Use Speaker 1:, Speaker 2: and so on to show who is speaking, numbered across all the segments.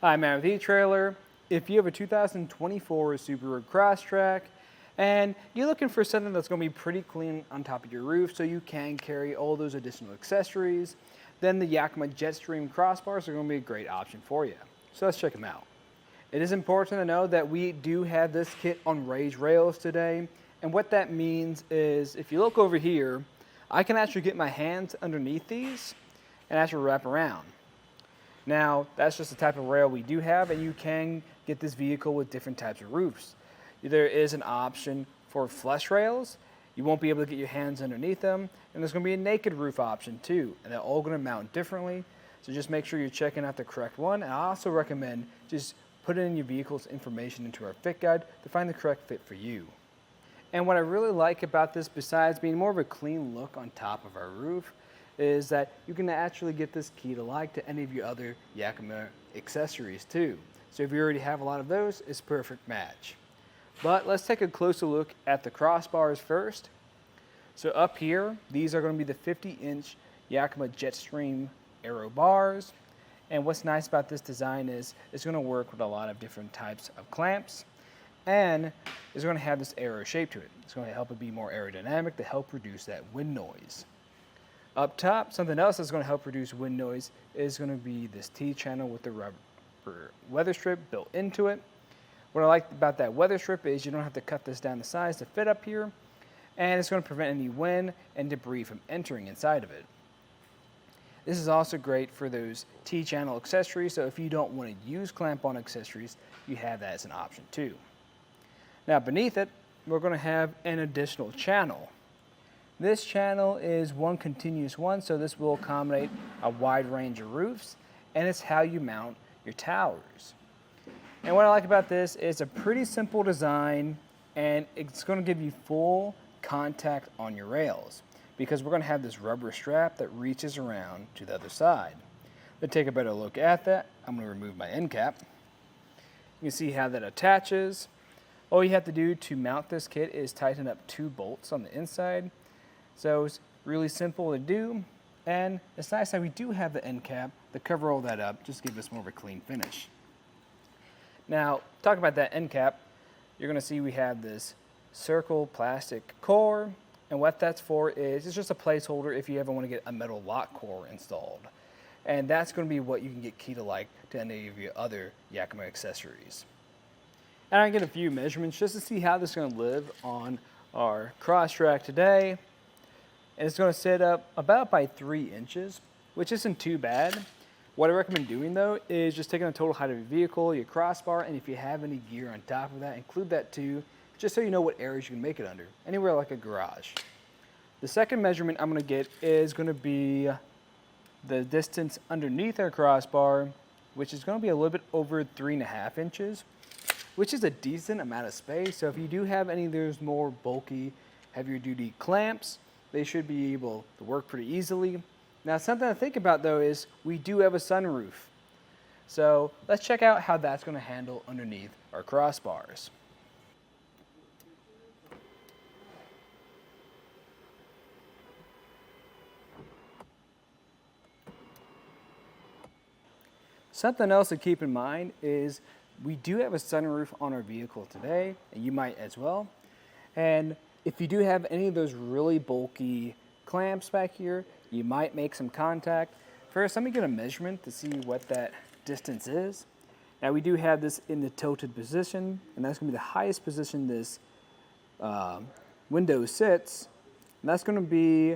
Speaker 1: Hi, I'm with eTrailer. If you have a 2024 Subaru Crosstrek and you're looking for something that's going to be pretty clean on top of your roof so you can carry all those additional accessories, then the Yakima JetStream Crossbars are going to be a great option for you. So let's check them out. It is important to know that we do have this kit on raised rails today, and what that means is if you look over here, I can actually get my hands underneath these and actually wrap around. Now, that's just the type of rail we do have, and you can get this vehicle with different types of roofs. There is an option for flush rails. You won't be able to get your hands underneath them, and there's going to be a naked roof option too, and they're all going to mount differently. So just make sure you're checking out the correct one, and I also recommend just putting in your vehicle's information into our fit guide to find the correct fit for you. And what I really like about this, besides being more of a clean look on top of our roof, is that you can actually get this key to like to any of your other Yakima accessories too. So if you already have a lot of those, it's a perfect match. But let's take a closer look at the crossbars first. So up here, these are going to be the 50-inch Yakima JetStream Aero Bars. And what's nice about this design is it's going to work with a lot of different types of clamps, and it's going to have this aero shape to it. It's going to help it be more aerodynamic to help reduce that wind noise. Up top, something else that's going to help reduce wind noise is going to be this T-channel with the rubber weather strip built into it. What I like about that weather strip is you don't have to cut this down to size to fit up here, and it's going to prevent any wind and debris from entering inside of it. This is also great for those T-channel accessories, so if you don't want to use clamp-on accessories, you have that as an option too. Now beneath it, we're going to have an additional channel. This channel is one continuous one, so this will accommodate a wide range of roofs, and it's how you mount your towers. And what I like about this is a pretty simple design, and it's going to give you full contact on your rails because we're going to have this rubber strap that reaches around to the other side. Let's take a better look at that. I'm going to remove my end cap. You can see how that attaches. All you have to do to mount this kit is tighten up 2 bolts on the inside. So it's really simple to do, and it's nice that we do have the end cap to cover all that up, just give us more of a clean finish. Now, talk about that end cap, you're going to see we have this circle plastic core, and what that's for is it's just a placeholder if you ever want to get a metal lock core installed. And that's going to be what you can get key to like to any of your other Yakima accessories. And I get a few measurements just to see how this is going to live on our Crosstrek today. And it's going to sit up about by 3 inches, which isn't too bad. What I recommend doing though is just taking the total height of your vehicle, your crossbar, and if you have any gear on top of that, include that too, just so you know what areas you can make it under, anywhere like a garage. The second measurement I'm going to get is going to be the distance underneath our crossbar, which is going to be a little bit over 3.5 inches, which is a decent amount of space. So if you do have any of those more bulky, heavier duty clamps, they should be able to work pretty easily. Now, something to think about though is we do have a sunroof. So let's check out how that's going to handle underneath our crossbars. Something else to keep in mind is we do have a sunroof on our vehicle today, and you might as well. And if you do have any of those really bulky clamps back here, you might make some contact. First, let me get a measurement to see what that distance is. Now we do have this in the tilted position, and that's going to be the highest position this window sits. And that's going to be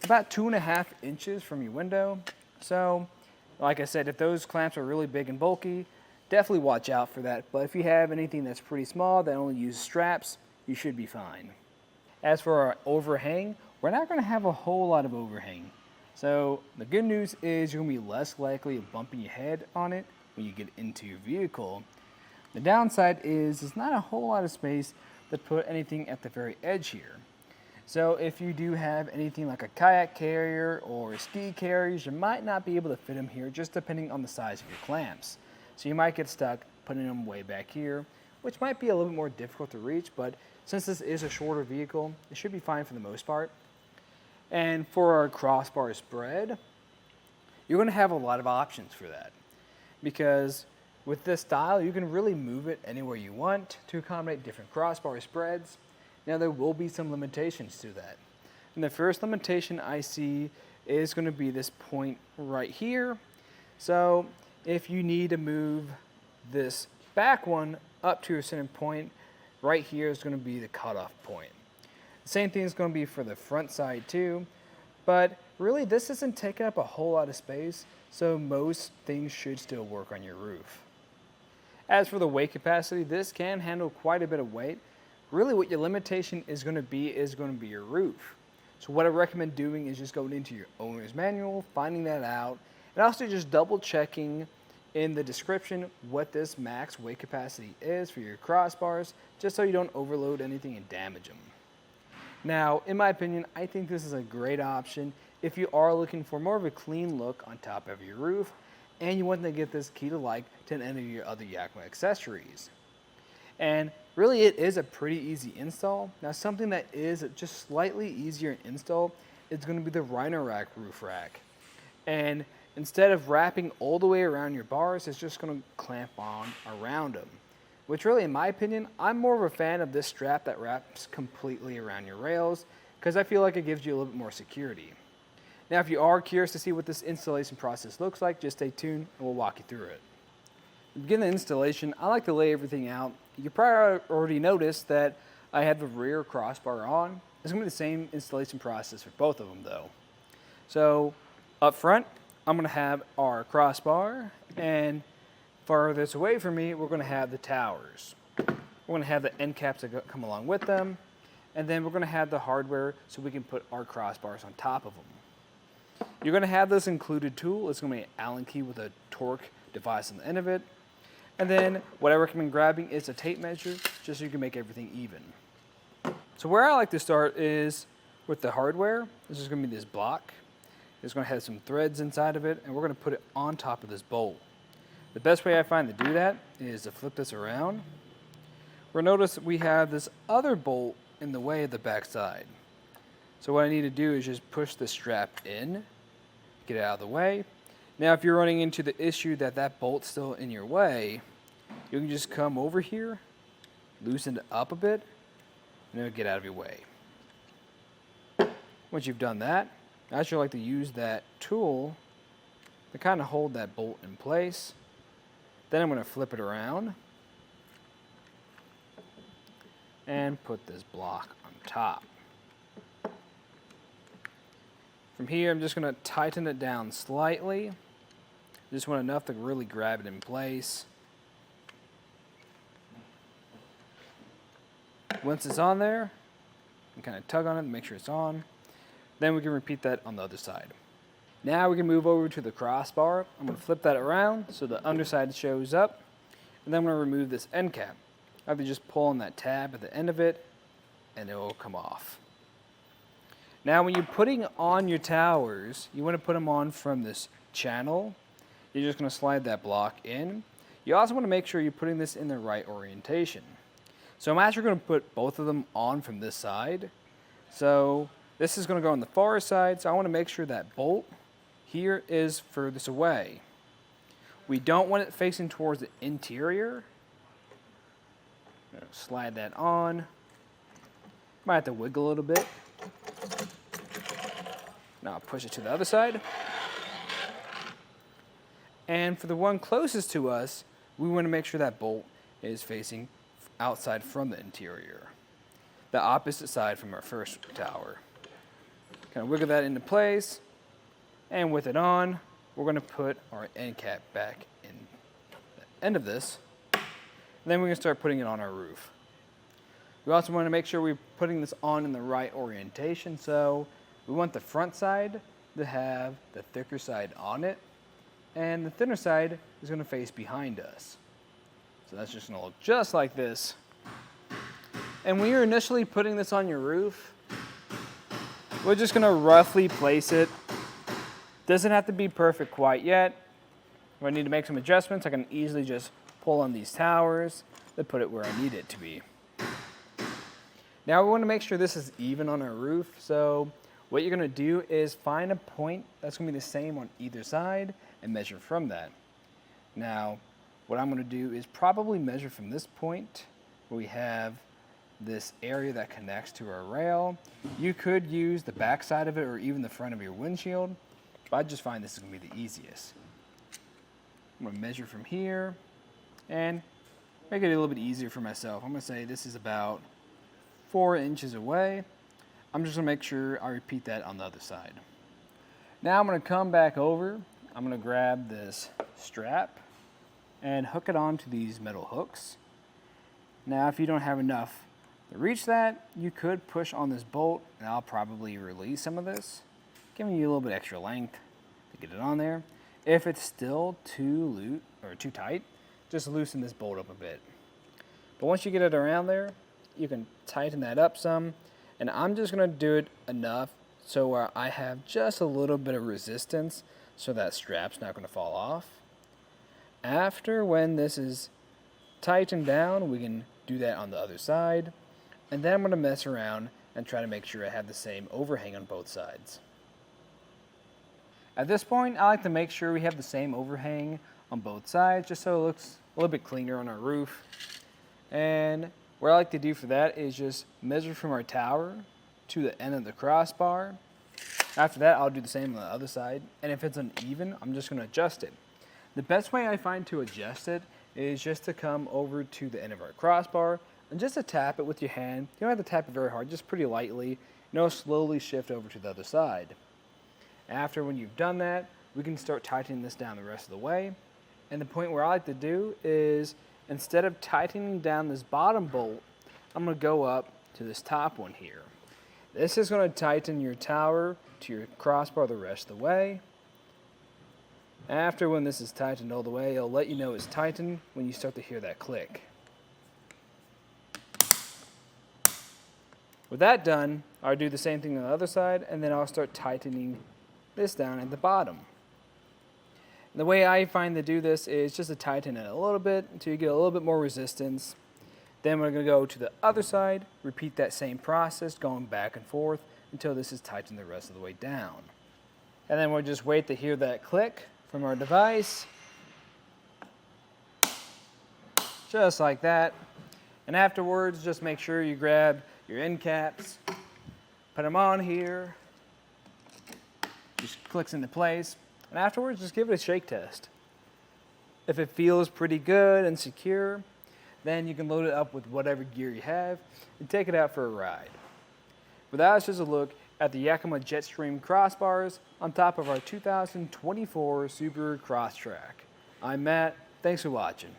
Speaker 1: about 2.5 inches from your window. So, like I said, if those clamps are really big and bulky, definitely watch out for that. But if you have anything that's pretty small that only uses straps, you should be fine. As for our overhang, we're not going to have a whole lot of overhang. So the good news is you're going to be less likely of bumping your head on it when you get into your vehicle. The downside is there's not a whole lot of space to put anything at the very edge here. So if you do have anything like a kayak carrier or ski carriers, you might not be able to fit them here just depending on the size of your clamps. So you might get stuck putting them way back here, which might be a little bit more difficult to reach, but since this is a shorter vehicle, it should be fine for the most part. And for our crossbar spread, you're going to have a lot of options for that because With this style, you can really move it anywhere you want to accommodate different crossbar spreads. Now there will be some limitations to that. And the first limitation I see is going to be this point right here. So if you need to move this back one up to a certain point, right here is going to be the cutoff point. The same thing is going to be for the front side too, but really this isn't taking up a whole lot of space, so most things should still work on your roof. As for the weight capacity, this can handle quite a bit of weight. Really what your limitation is going to be your roof. So what I recommend doing is just going into your owner's manual, finding that out, and also just double checking in the description what this max weight capacity is for your crossbars, just so you don't overload anything and damage them. Now, in my opinion, I think this is a great option if you are looking for more of a clean look on top of your roof, and you want to get this key to like to any of your other Yakima accessories. And really it is a pretty easy install. Now something that is just slightly easier to install is going to be the Rhino-Rack roof rack. And instead of wrapping all the way around your bars, it's just going to clamp on around them. Which really, in my opinion, I'm more of a fan of this strap that wraps completely around your rails, because I feel like it gives you a little bit more security. Now if you are curious to see what this installation process looks like, just stay tuned and we'll walk you through it. To begin the installation, I like to lay everything out. You probably already noticed that I have the rear crossbar on. It's going to be the same installation process for both of them though. So up front, I'm going to have our crossbar, and farthest away from me, we're going to have the towers. We're going to have the end caps that come along with them, and then we're going to have the hardware so we can put our crossbars on top of them. You're going to have this included tool. It's going to be an Allen key with a torque device on the end of it. And then what I recommend grabbing is a tape measure, just so you can make everything even. So where I like to start is with the hardware. This is going to be this block. It's going to have some threads inside of it, and we're going to put it on top of this bolt. The best way I find to do that is to flip this around. We'll notice we have this other bolt in the way of the back side. So what I need to do is just push the strap in, get it out of the way. Now if you're running into the issue that that bolt's still in your way, you can just come over here, loosen it up a bit, and it'll get out of your way. Once you've done that, I actually like to use that tool to kind of hold that bolt in place. Then I'm going to flip it around and put this block on top. From here, I'm just going to tighten it down slightly. Just want enough to really grab it in place. Once it's on there, you kind of tug on it and make sure it's on. Then we can repeat that on the other side. Now we can move over to the crossbar. I'm going to flip that around so the underside shows up. And then I'm going to remove this end cap. I have to just pull on that tab at the end of it, and it will come off. Now when you're putting on your towers, you want to put them on from this channel. You're just going to slide that block in. You also want to make sure you're putting this in the right orientation. So I'm actually going to put both of them on from this side. So this is going to go on the far side, so I want to make sure that bolt here is furthest away. We don't want it facing towards the interior. Slide that on. Might have to wiggle a little bit. Now I'll push it to the other side. And for the one closest to us, we want to make sure that bolt is facing outside from the interior. The opposite side from our first tower. Kind of wiggle that into place. And with it on, we're going to put our end cap back in the end of this. And then we're going to start putting it on our roof. We also want to make sure we're putting this on in the right orientation. So we want the front side to have the thicker side on it, and the thinner side is going to face behind us. So that's just going to look just like this. And when you're initially putting this on your roof, we're just going to roughly place it. Doesn't have to be perfect quite yet. If I need to make some adjustments, I can easily just pull on these towers to put it where I need it to be. Now we want to make sure this is even on our roof. So what you're going to do is find a point that's going to be the same on either side and measure from that. Now, what I'm going to do is probably measure from this point where we have this area that connects to our rail. You could use the back side of it or even the front of your windshield, but I just find this is going to be the easiest. I'm going to measure from here and make it a little bit easier for myself. I'm going to say this is about 4 inches away. I'm just going to make sure I repeat that on the other side. Now I'm going to come back over. I'm going to grab this strap and hook it onto these metal hooks. Now if you don't have enough to reach that, you could push on this bolt, and I'll probably release some of this, giving you a little bit extra length to get it on there. If it's still too tight, just loosen this bolt up a bit. But once you get it around there, you can tighten that up some, and I'm just going to do it enough so I have just a little bit of resistance so that strap's not going to fall off. After when this is tightened down, we can do that on the other side. And then I'm going to mess around and try to make sure I have the same overhang on both sides. At this point, I like to make sure we have the same overhang on both sides just so it looks a little bit cleaner on our roof. And what I like to do for that is just measure from our tower to the end of the crossbar. After that, I'll do the same on the other side. And if it's uneven, I'm just going to adjust it. The best way I find to adjust it is just to come over to the end of our crossbar and just to tap it with your hand. You don't have to tap it very hard, just pretty lightly. It'll slowly shift over to the other side. After when you've done that, we can start tightening this down the rest of the way. And the point where I like to do is, instead of tightening down this bottom bolt, I'm going to go up to this top one here. This is going to tighten your tower to your crossbar the rest of the way. After when this is tightened all the way, it'll let you know it's tightened when you start to hear that click. With that done, I'll do the same thing on the other side, and then I'll start tightening this down at the bottom. And the way I find to do this is just to tighten it a little bit until you get a little bit more resistance. Then we're going to go to the other side, repeat that same process, going back and forth until this is tightened the rest of the way down. And then we'll just wait to hear that click from our device. Just like that. And afterwards, just make sure you grab your end caps, put them on here, just clicks into place. And afterwards, just give it a shake test. If it feels pretty good and secure, then you can load it up with whatever gear you have and take it out for a ride. But that was just a look at the Yakima JetStream Crossbars on top of our 2024 Subaru Crosstrek. I'm Matt. Thanks for watching.